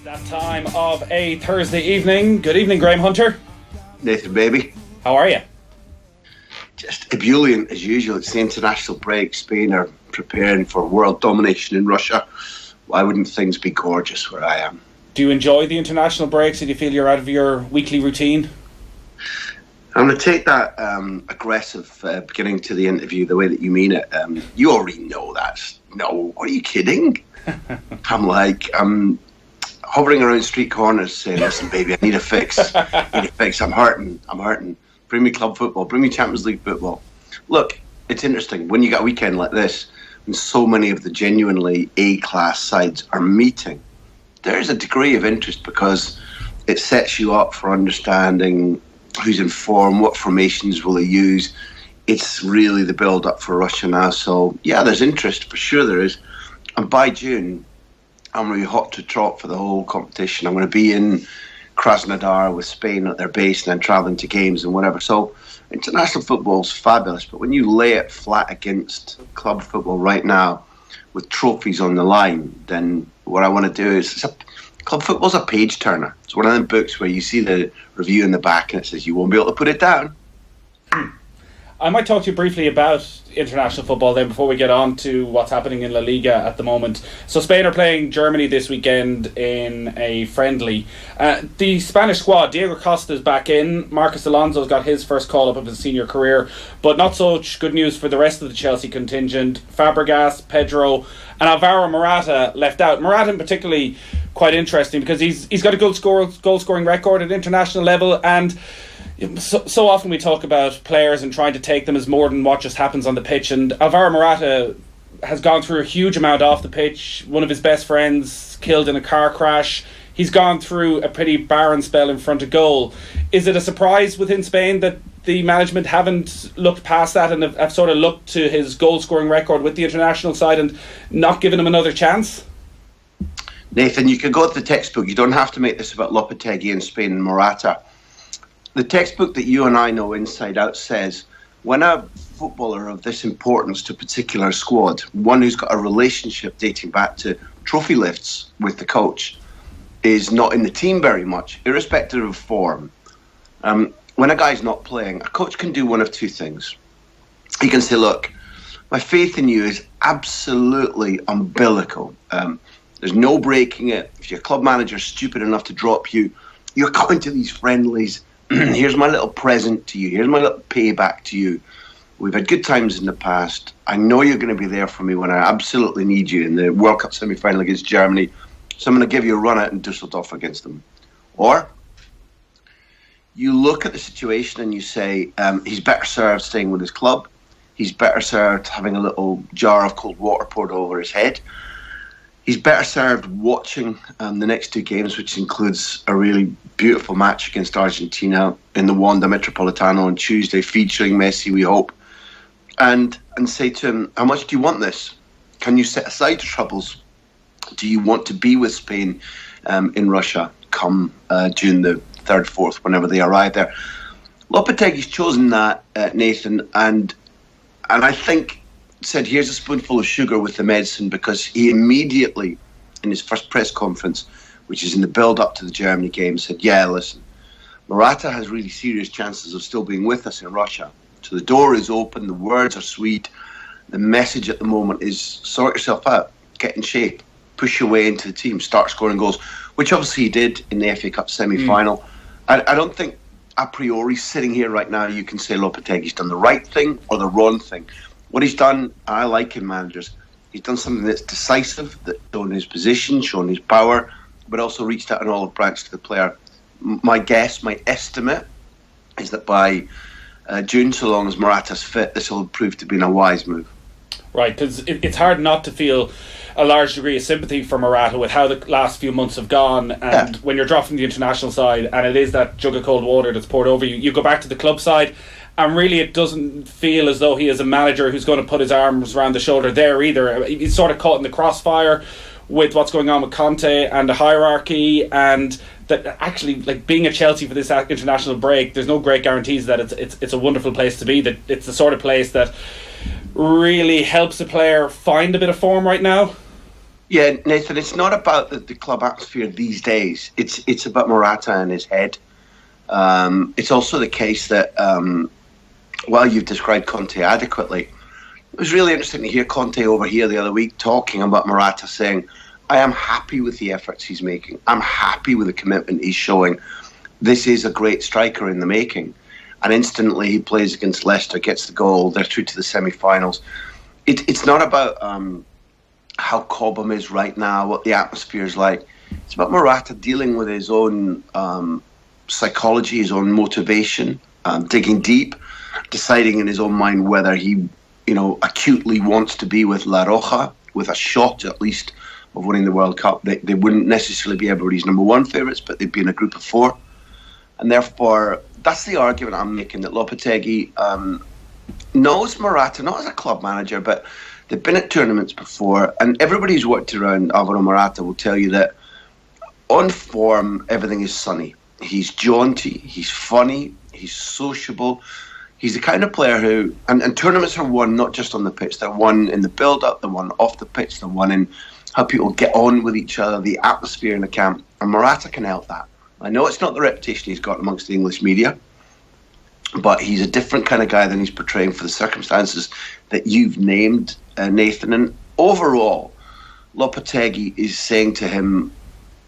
That time of a Thursday evening. Good evening, Graham Hunter. Nathan, baby. How are you? Just ebullient as usual. It's the international break. Spain are preparing for world domination in Russia. Why wouldn't things be gorgeous where I am? Do you enjoy the international breaks? Do you feel you're out of your weekly routine? I'm going to take that aggressive beginning to the interview the way that you mean it. You already know that. No, are you kidding? I'm hovering around street corners saying, listen, baby, I need a fix. I'm hurting. Bring me club football. Bring me Champions League football. Look, it's interesting. When you got a weekend like this, and so many of the genuinely A-class sides are meeting, there's a degree of interest because it sets you up for understanding who's in form, what formations will they use. It's really the build-up for Russia now. So, yeah, there's interest. For sure there is. And by June, I'm really hot to trot for the whole competition. I'm going to be in Krasnodar with Spain at their base and then travelling to games and whatever. So international football's fabulous, but when you lay it flat against club football right now with trophies on the line, then what I want to do is... Club football's a page turner. It's one of them books where you see the review in the back and it says you won't be able to put it down. I might talk to you briefly about international football then before we get on to what's happening in La Liga at the moment. So Spain are playing Germany this weekend in a friendly. The Spanish squad, Diego Costa is back in. Marcos Alonso's got his first call-up of his senior career. But not such good news for the rest of the Chelsea contingent. Fabregas, Pedro and Alvaro Morata left out. Morata in particularly quite interesting because he's got a goal-scoring record at international level, and so often we talk about players and trying to take them as more than what just happens on the pitch, and Alvaro Morata has gone through a huge amount off the pitch. One of his best friends killed in a car crash. He's gone through a pretty barren spell in front of goal. Is it a surprise within Spain that the management haven't looked past that and have sort of looked to his goal-scoring record with the international side and not given him another chance? Nathan, you can go to the textbook. You don't have to make this about Lopetegui in Spain and Morata. The textbook that you and I know inside out says when a footballer of this importance to a particular squad, one who's got a relationship dating back to trophy lifts with the coach, is not in the team very much, irrespective of form. When a guy's not playing, a coach can do one of two things. He can say, look, my faith in you is absolutely umbilical. There's no breaking it. If your club manager's stupid enough to drop you, you're coming to these friendlies. Here's my little present to you. Here's my little payback to you. We've had good times in the past. I know you're going to be there for me when I absolutely need you in the World Cup semi-final against Germany. So I'm going to give you a run out in Dusseldorf against them. Or you look at the situation and you say, he's better served staying with his club. He's better served having a little jar of cold water poured over his head. He's better served watching the next two games, which includes a really beautiful match against Argentina in the Wanda Metropolitano on Tuesday, featuring Messi, we hope. And say to him, how much do you want this? Can you set aside your troubles? Do you want to be with Spain in Russia come June the 3rd, 4th, whenever they arrive there? Lopetegui's chosen that, Nathan, and I think said, here's a spoonful of sugar with the medicine, because he immediately, in his first press conference, which is in the build-up to the Germany game, said, yeah, listen, Morata has really serious chances of still being with us in Russia. So the door is open, the words are sweet, the message at the moment is sort yourself out, get in shape, push your way into the team, start scoring goals, which obviously he did in the FA Cup semi-final. I don't think a priori, sitting here right now, you can say Lopetegui's done the right thing or the wrong thing. What he's done, I like in managers, he's done something that's decisive, that's shown his position, shown his power, but also reached out an olive branch to the player. My guess, my estimate, is that by June, so long as Morata's fit, this will prove to be a wise move. Right, because it's hard not to feel a large degree of sympathy for Morata with how the last few months have gone, and when you're dropping the international side and it is that jug of cold water that's poured over you, you go back to the club side, and really it doesn't feel as though he is a manager who's going to put his arms around the shoulder there either. He's sort of caught in the crossfire with what's going on with Conte and the hierarchy, and that actually, like, being at Chelsea for this international break, there's no great guarantees that it's a wonderful place to be, that it's the sort of place that really helps a player find a bit of form right now. Yeah, Nathan, it's not about the club atmosphere these days. It's about Morata and his head. It's also the case that, while you've described Conte adequately, it was really interesting to hear Conte over here the other week talking about Morata, saying, I am happy with the efforts he's making. I'm happy with the commitment he's showing. This is a great striker in the making. And instantly he plays against Leicester, gets the goal, they're through to the semi-finals. It's not about how Cobham is right now, what the atmosphere is like. It's about Morata dealing with his own psychology, his own motivation, digging deep, deciding in his own mind whether he, acutely wants to be with La Roja, with a shot at least of winning the World Cup. They wouldn't necessarily be everybody's number one favourites, but they'd be in a group of four. And therefore, that's the argument I'm making, that Lopetegui knows Morata, not as a club manager, but they've been at tournaments before, and everybody who's worked around Alvaro Morata will tell you that on form, everything is sunny. He's jaunty, he's funny, he's sociable. He's the kind of player who, and tournaments are won not just on the pitch, they're won in the build-up, they're won off the pitch, they're won in how people get on with each other, the atmosphere in the camp, and Morata can help that. I know it's not the reputation he's got amongst the English media, but he's a different kind of guy than he's portraying for the circumstances that you've named, Nathan. And overall, Lopetegui is saying to him,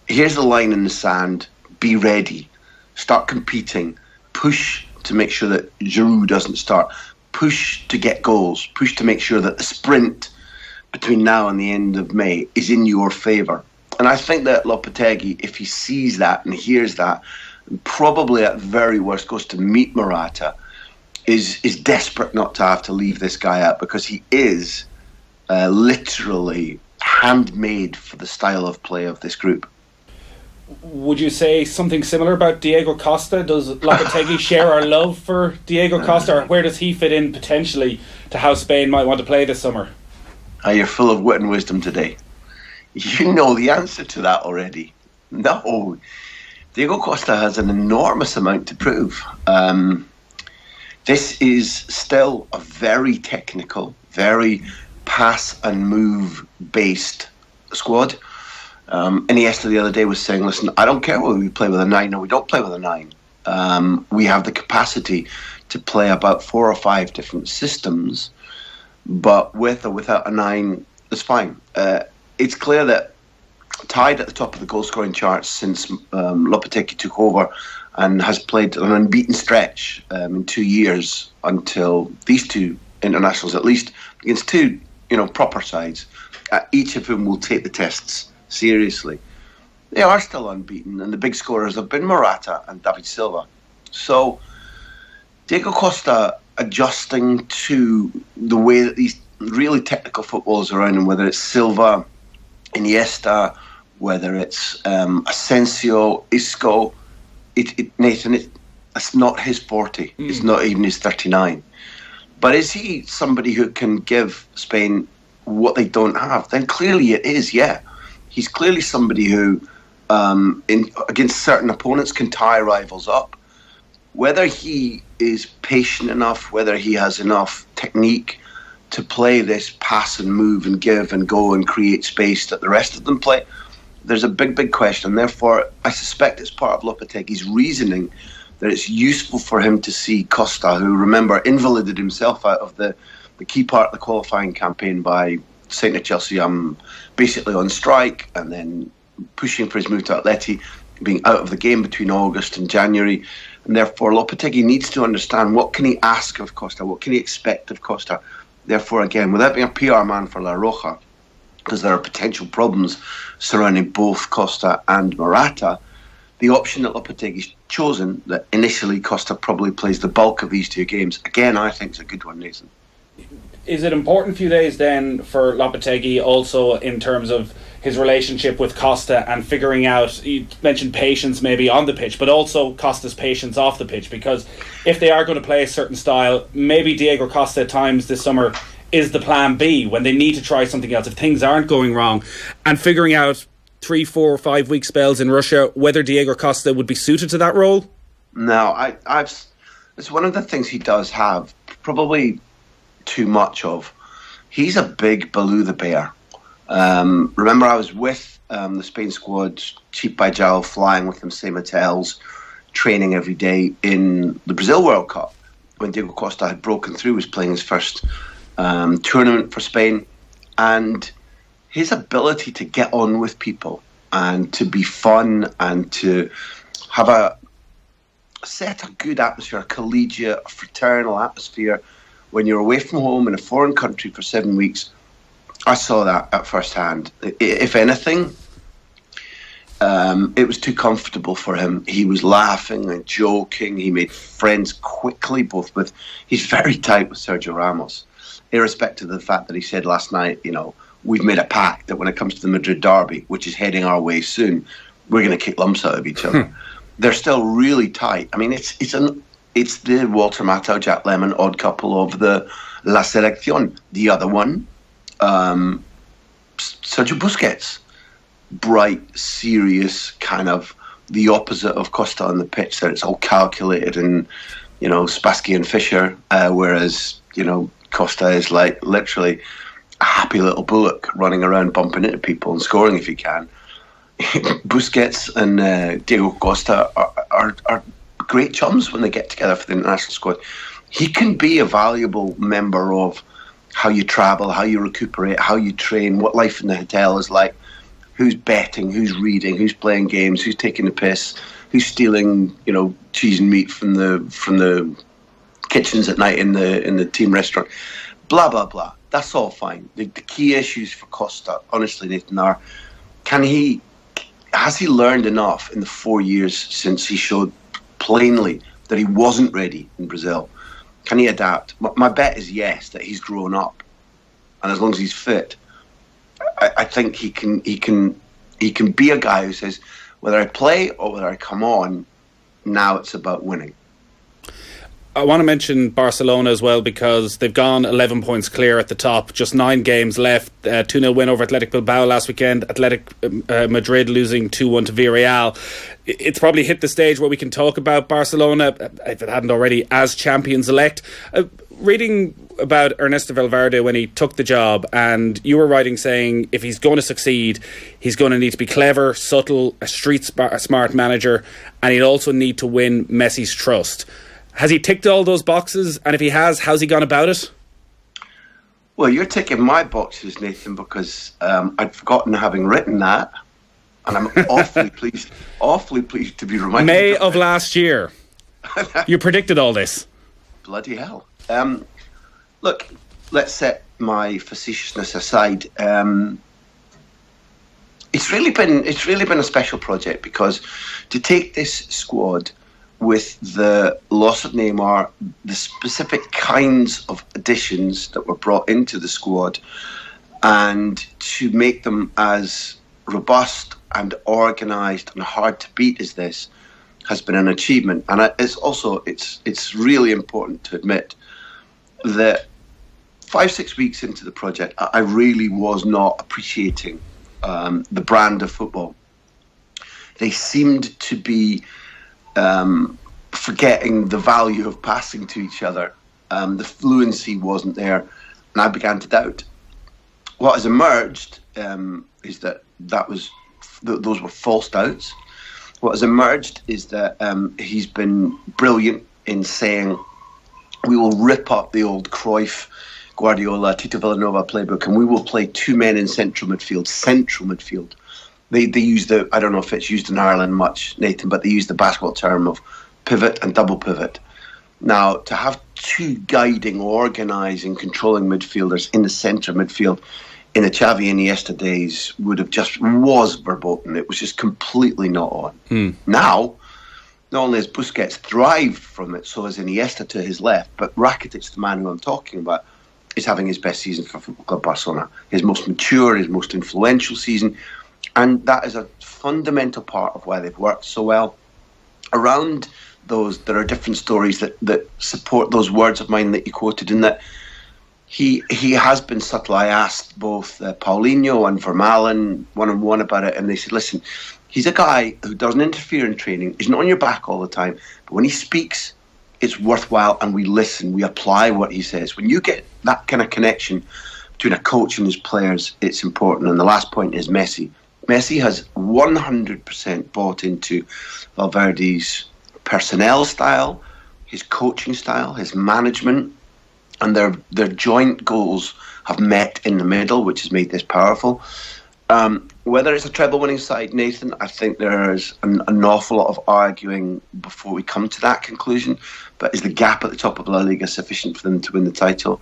here's the line in the sand, be ready, start competing, push to make sure that Giroud doesn't start, push to get goals, push to make sure that the sprint between now and the end of May is in your favour. And I think that Lopetegui, if he sees that and hears that, and probably at very worst goes to meet Morata, is desperate not to have to leave this guy out, because he is literally handmade for the style of play of this group. Would you say something similar about Diego Costa? Does Lopetegui share our love for Diego Costa, or where does he fit in potentially to how Spain might want to play this summer? You're full of wit and wisdom today. You know the answer to that already. No. Diego Costa has an enormous amount to prove. This is still a very technical, very pass and move based squad. Iniesta the other day was saying, listen, I don't care whether we play with a 9 or we don't play with a 9. We have the capacity to play about 4 or 5 different systems, but with or without a 9, it's fine. It's clear that tied at the top of the goal-scoring charts since Lopetegui took over, and has played an unbeaten stretch in 2 years until these 2 internationals, at least against 2 proper sides, each of whom will take the tests seriously. They are still unbeaten, and the big scorers have been Morata and David Silva. So Diego Costa adjusting to the way that these really technical footballers around him, whether it's Silva, Iniesta, whether it's Asensio, Isco, Nathan, it's not his 40. It's not even his 39. But is he somebody who can give Spain what they don't have? Then clearly it is, yeah. He's clearly somebody who, against certain opponents, can tie rivals up. Whether he is patient enough, whether he has enough technique to play this pass and move and give and go and create space that the rest of them play, there's a big question. Therefore, I suspect it's part of Lopetegui's reasoning that it's useful for him to see Costa, who, remember, invalided himself out of the key part of the qualifying campaign by saying to Chelsea, I'm basically on strike, and then pushing for his move to Atleti, being out of the game between August and January. And therefore, Lopetegui needs to understand, what can he ask of Costa? What can he expect of Costa? Therefore, again, without being a PR man for La Roja, because there are potential problems surrounding both Costa and Morata, the option that Lopetegui's chosen, that initially Costa probably plays the bulk of these 2 games, again, I think is a good one, Nathan. Is it important few days then for Lopetegui also in terms of his relationship with Costa and figuring out, you mentioned patience maybe on the pitch, but also Costa's patience off the pitch? Because if they are going to play a certain style, maybe Diego Costa at times this summer is the plan B when they need to try something else if things aren't going wrong, and figuring out 3, 4, 5 week spells in Russia, whether Diego Costa would be suited to that role? No, it's one of the things he does have, probably too much of. He's a big Baloo the bear. Remember, I was with the Spain squad, cheap by Jowl, flying with them, same hotels, training every day in the Brazil World Cup when Diego Costa had broken through, was playing his first tournament for Spain, and his ability to get on with people and to be fun and to have set a good atmosphere, a collegiate, a fraternal atmosphere when you're away from home in a foreign country for 7 weeks. I saw that at first hand. If anything, it was too comfortable for him. He was laughing and joking. He made friends quickly, he's very tight with Sergio Ramos, irrespective of the fact that he said last night, we've made a pact that when it comes to the Madrid derby, which is heading our way soon, we're going to kick lumps out of each other. They're still really tight. I mean, it's the Walter Matthau, Jack Lemmon odd couple of the La Selección. The other one, Sergio Busquets, bright, serious, kind of the opposite of Costa on the pitch. There, it's all calculated and Spassky and Fischer, whereas Costa is like literally a happy little bullock running around bumping into people and scoring if he can. Busquets and Diego Costa are great chums when they get together for the international squad. He can be a valuable member of how you travel, how you recuperate, how you train, what life in the hotel is like, who's betting, who's reading, who's playing games, who's taking the piss, who's stealing, cheese and meat from the kitchens at night in the team restaurant. Blah blah blah. That's all fine. The key issues for Costa, honestly, Nathan, are has he learned enough in the 4 years since he showed plainly that he wasn't ready in Brazil? Can he adapt? My bet is yes, that he's grown up, and as long as he's fit, I think he can be a guy who says, whether I play or whether I come on, now it's about winning. I want to mention Barcelona as well, because they've gone 11 points clear at the top, just 9 games left. 2-0 win over Athletic Bilbao last weekend. Athletic Madrid losing 2-1 to Villarreal. It's probably hit the stage where we can talk about Barcelona, if it hadn't already, as champions-elect. Reading about Ernesto Valverde when he took the job, and you were writing saying if he's going to succeed, he's going to need to be clever, subtle, a street-smart manager, and he'd also need to win Messi's trust. Has he ticked all those boxes? And if he has, how's he gone about it? Well, you're ticking my boxes, Nathan, because I'd forgotten having written that. And I'm awfully pleased to be reminded. May of last year. You predicted all this. Bloody hell. Look, let's set my facetiousness aside. It's really been a special project, because to take this squad with the loss of Neymar, the specific kinds of additions that were brought into the squad, and to make them as robust and organised and hard to beat as this, has been an achievement. And it's really important to admit that 5-6 weeks into the project, I really was not appreciating the brand of football. They seemed to be forgetting the value of passing to each other. The fluency wasn't there, and I began to doubt. What has emerged is that those were false doubts. What has emerged is that he's been brilliant in saying, we will rip up the old Cruyff, Guardiola, Tito Villanova playbook, and we will play 2 men in central midfield. They use I don't know if it's used in Ireland much, Nathan, but they use the basketball term of pivot and double pivot. Now, to have 2 guiding, organising, controlling midfielders in the centre midfield in the Xavi Iniesta days was verboten. It was just completely not on. Now, not only has Busquets thrived from it, so has Iniesta to his left, but Rakitic, the man who I'm talking about, is having his best season for Football Club Barcelona. His most mature, his most influential season. And that is a fundamental part of why they've worked so well. Around those, there are different stories that support those words of mine that you quoted, in that he has been subtle. I asked both Paulinho and Vermaelen one-on-one about it, and they said, listen, he's a guy who doesn't interfere in training. He's not on your back all the time. But when he speaks, it's worthwhile, and we listen. We apply what he says. When you get that kind of connection between a coach and his players, it's important. And the last point is Messi. Messi has 100% bought into Valverde's personnel style, his coaching style, his management, and their joint goals have met in the middle, which has made this powerful. Whether it's a treble-winning side, Nathan, I think there's an awful lot of arguing before we come to that conclusion. But is the gap at the top of La Liga sufficient for them to win the title?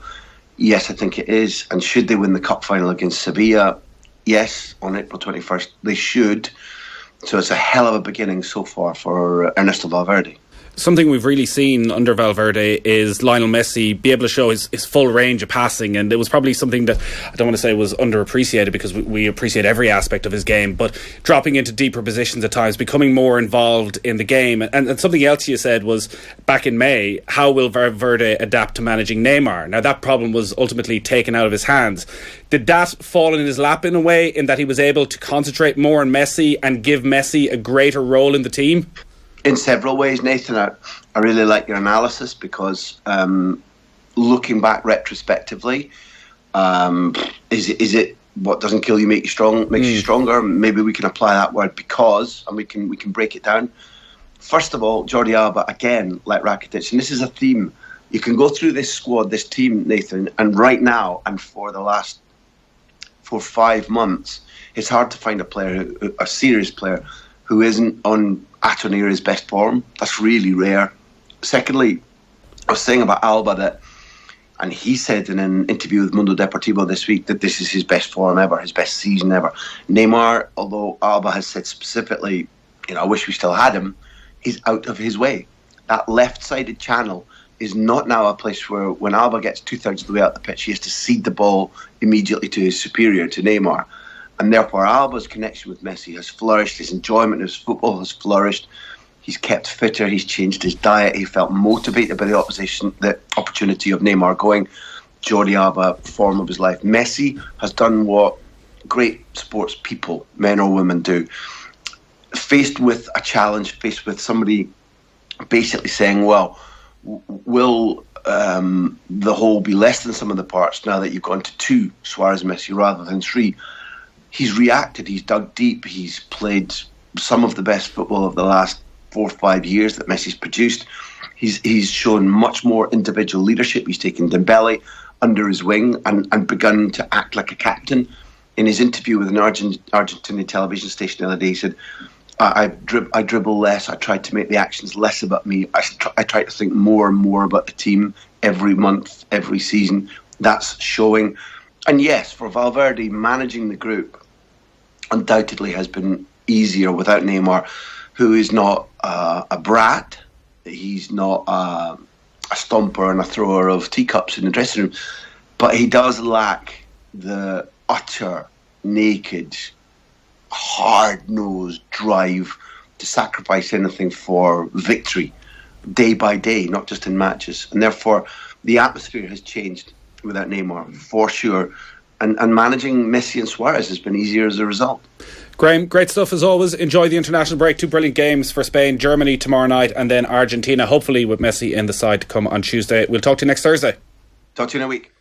Yes, I think it is. And should they win the cup final against Sevilla? Yes, on April 21st, they should. So it's a hell of a beginning so far for Ernesto Valverde. Something we've really seen under Valverde is Lionel Messi be able to show his full range of passing, and it was probably something that I don't want to say was underappreciated, because we appreciate every aspect of his game, but dropping into deeper positions at times, becoming more involved in the game. And something else you said was, back in May, how will Valverde adapt to managing Neymar? Now that problem was ultimately taken out of his hands. Did that fall in his lap in a way, in that he was able to concentrate more on Messi and give Messi a greater role in the team? In several ways, Nathan. I really like your analysis, because looking back retrospectively, is it what doesn't kill you makes you stronger? Maybe we can apply that word because, and we can break it down. First of all, Jordi Alba, again, like Rakitic, and this is a theme. You can go through this squad, this team, Nathan, and right now and for the last 4 or 5 months, it's hard to find a serious player who isn't at or near his best form. That's really rare. Secondly, I was saying about Alba that, and he said in an interview with Mundo Deportivo this week, that this is his best form ever, his best season ever. Neymar, although Alba has said specifically, I wish we still had him, he's out of his way. That left-sided channel is not now a place where, when Alba gets 2/3 of the way out the pitch, he has to cede the ball immediately to his superior, to Neymar. And therefore, Alba's connection with Messi has flourished. His enjoyment of his football has flourished. He's kept fitter. He's changed his diet. He felt motivated by the opportunity of Neymar going. Jordi Alba, form of his life. Messi has done what great sports people, men or women, do. Faced with a challenge, faced with somebody basically saying, well, will the whole be less than some of the parts now that you've gone to 2 Suarez and Messi rather than 3? He's reacted, he's dug deep, he's played some of the best football of the last 4 or 5 years that Messi's produced. He's shown much more individual leadership. He's taken Dembele under his wing and begun to act like a captain. In his interview with an Argentinian television station the other day, he said, I dribble less, I try to make the actions less about me. I try to think more and more about the team every month, every season. That's showing. And yes, for Valverde, managing the group undoubtedly has been easier without Neymar, who is not a brat. He's not a stomper and a thrower of teacups in the dressing room. But he does lack the utter, naked, hard-nosed drive to sacrifice anything for victory day by day, not just in matches. And therefore, the atmosphere has changed without Neymar, for sure. And managing Messi and Suarez has been easier as a result. Graham, great stuff as always. Enjoy the international break. 2 brilliant games for Spain, Germany tomorrow night, and then Argentina, hopefully with Messi in the side to come on Tuesday. We'll talk to you next Thursday. Talk to you in a week.